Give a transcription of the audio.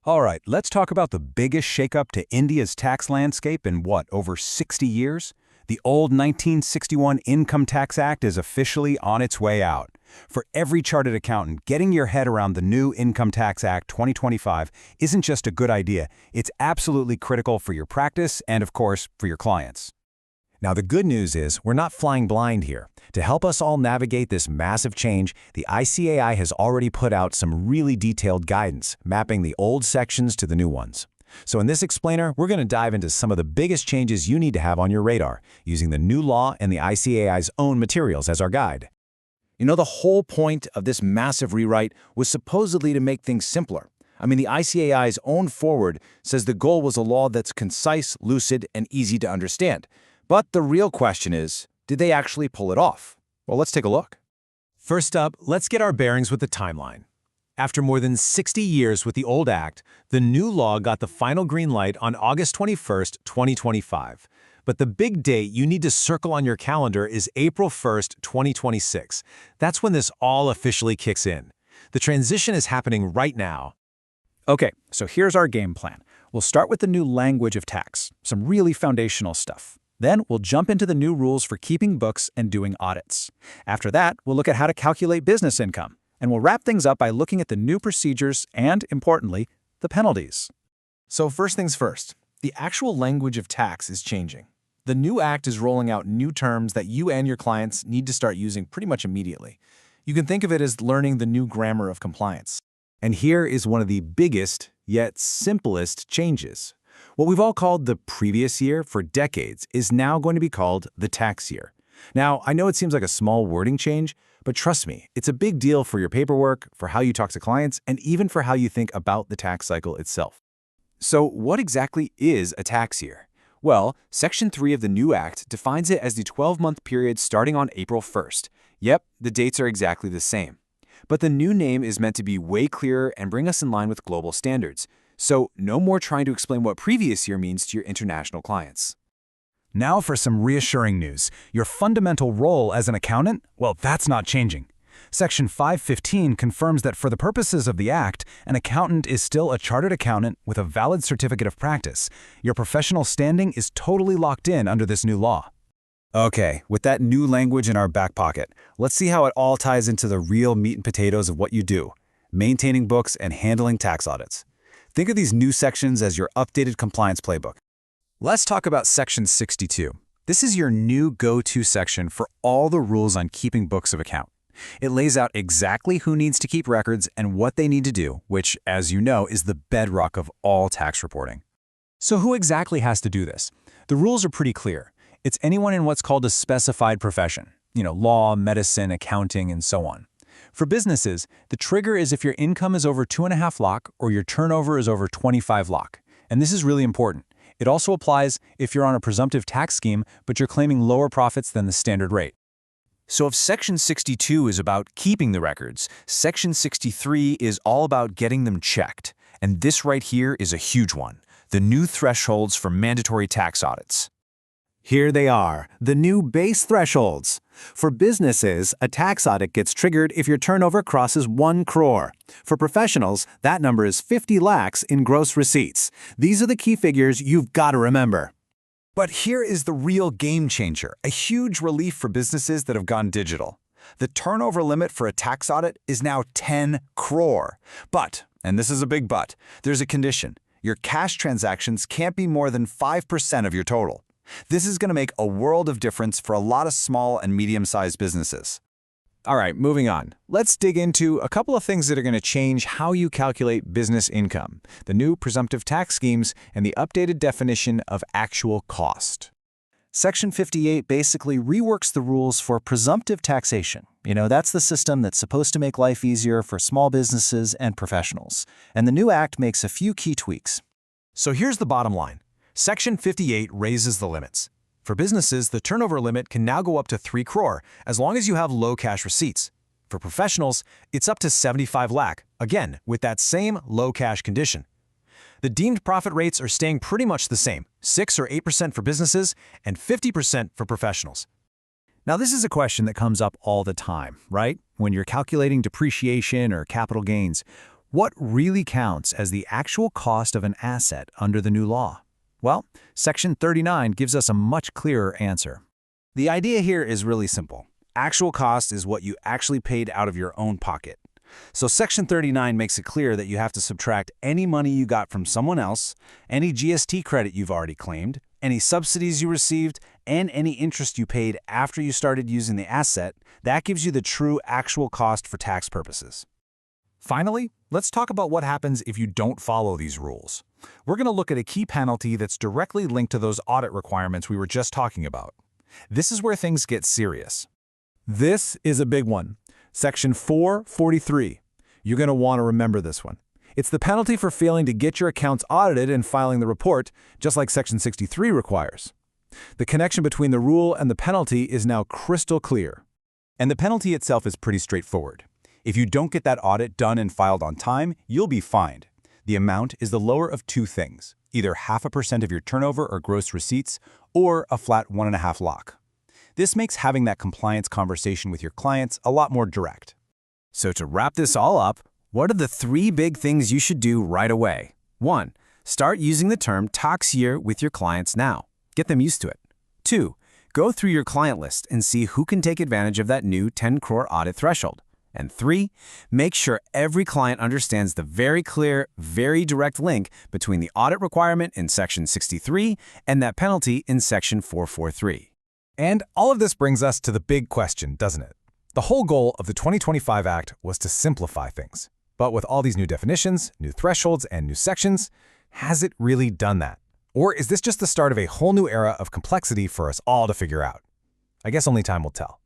All right, let's talk about the biggest shakeup to India's tax landscape in over 60 years? The old 1961 Income Tax Act is officially on its way out. For every chartered accountant, getting your head around the new Income Tax Act 2025 isn't just a good idea, it's absolutely critical for your practice and, of course, for your clients. Now, the good news is we're not flying blind here. To help us all navigate this massive change, the ICAI has already put out some really detailed guidance, mapping the old sections to the new ones. So in this explainer, we're going to dive into some of the biggest changes you need to have on your radar, using the new law and the ICAI's own materials as our guide. You know, the whole point of this massive rewrite was supposedly to make things simpler. I mean, the ICAI's own foreword says the goal was a law that's concise, lucid, and easy to understand. But the real question is, did they actually pull it off? Well, let's take a look. First up, let's get our bearings with the timeline. After more than 60 years with the old act, the new law got the final green light on August 21st, 2025. But the big date you need to circle on your calendar is April 1st, 2026. That's when this all officially kicks in. The transition is happening right now. Okay, so here's our game plan. We'll start with the new language of tax, some really foundational stuff. Then we'll jump into the new rules for keeping books and doing audits. After that, we'll look at how to calculate business income. And we'll wrap things up by looking at the new procedures and, importantly, the penalties. So first things first, the actual language of tax is changing. The new act is rolling out new terms that you and your clients need to start using pretty much immediately. You can think of it as learning the new grammar of compliance. And here is one of the biggest, yet simplest changes. What we've all called the previous year for decades is now going to be called the tax year. Now, I know it seems like a small wording change, but trust me, it's a big deal for your paperwork, for how you talk to clients, and even for how you think about the tax cycle itself. So what exactly is a tax year? Well, Section 3 of the new Act defines it as the 12-month period starting on April 1st. Yep, the dates are exactly the same. But the new name is meant to be way clearer and bring us in line with global standards. So no more trying to explain what previous year means to your international clients. Now for some reassuring news. Your fundamental role as an accountant, well, that's not changing. Section 515 confirms that for the purposes of the Act, an accountant is still a chartered accountant with a valid certificate of practice. Your professional standing is totally locked in under this new law. Okay, with that new language in our back pocket, let's see how it all ties into the real meat and potatoes of what you do, maintaining books and handling tax audits. Think of these new sections as your updated compliance playbook. Let's talk about Section 62. This is your new go-to section for all the rules on keeping books of account. It lays out exactly who needs to keep records and what they need to do, which, as you know, is the bedrock of all tax reporting. So who exactly has to do this? The rules are pretty clear. It's anyone in what's called a specified profession, law, medicine, accounting, and so on. For businesses, the trigger is if your income is over 2.5 lakh or your turnover is over 25 lakh. And this is really important. It also applies if you're on a presumptive tax scheme, but you're claiming lower profits than the standard rate. So if Section 62 is about keeping the records, Section 63 is all about getting them checked. And this right here is a huge one, the new thresholds for mandatory tax audits. Here they are, the new base thresholds. For businesses, a tax audit gets triggered if your turnover crosses 1 crore. For professionals, that number is 50 lakhs in gross receipts. These are the key figures you've got to remember. But here is the real game changer, a huge relief for businesses that have gone digital. The turnover limit for a tax audit is now 10 crore. But, and this is a big but, there's a condition. Your cash transactions can't be more than 5% of your total. This is going to make a world of difference for a lot of small and medium-sized businesses. All right, moving on. Let's dig into a couple of things that are going to change how you calculate business income, the new presumptive tax schemes, and the updated definition of actual cost. Section 58 basically reworks the rules for presumptive taxation. That's the system that's supposed to make life easier for small businesses and professionals. And the new act makes a few key tweaks. So here's the bottom line. Section 58 raises the limits. For businesses, the turnover limit can now go up to 3 crore, as long as you have low cash receipts. For professionals, it's up to 75 lakh, again, with that same low cash condition. The deemed profit rates are staying pretty much the same, 6 or 8% for businesses and 50% for professionals. Now, this is a question that comes up all the time, right? When you're calculating depreciation or capital gains, What really counts as the actual cost of an asset under the new law? Well, Section 39 gives us a much clearer answer. The idea here is really simple. Actual cost is what you actually paid out of your own pocket. So Section 39 makes it clear that you have to subtract any money you got from someone else, any GST credit you've already claimed, any subsidies you received, and any interest you paid after you started using the asset. That gives you the true actual cost for tax purposes. Finally, let's talk about what happens if you don't follow these rules. We're going to look at a key penalty that's directly linked to those audit requirements we were just talking about. This is where things get serious. This is a big one. Section 443. You're going to want to remember this one. It's the penalty for failing to get your accounts audited and filing the report, just like Section 63 requires. The connection between the rule and the penalty is now crystal clear. And the penalty itself is pretty straightforward. If you don't get that audit done and filed on time, you'll be fined. The amount is the lower of two things, either 0.5% of your turnover or gross receipts, or a flat 1.5 lock. This makes having that compliance conversation with your clients a lot more direct. So to wrap this all up, what are the 3 big things you should do right away? 1. Start using the term tax year with your clients now. Get them used to it. 2. Go through your client list and see who can take advantage of that new 10 crore audit threshold. And 3, make sure every client understands the very clear, very direct link between the audit requirement in Section 63 and that penalty in Section 443. And all of this brings us to the big question, doesn't it? The whole goal of the 2025 Act was to simplify things. But with all these new definitions, new thresholds, and new sections, has it really done that? Or is this just the start of a whole new era of complexity for us all to figure out? I guess only time will tell.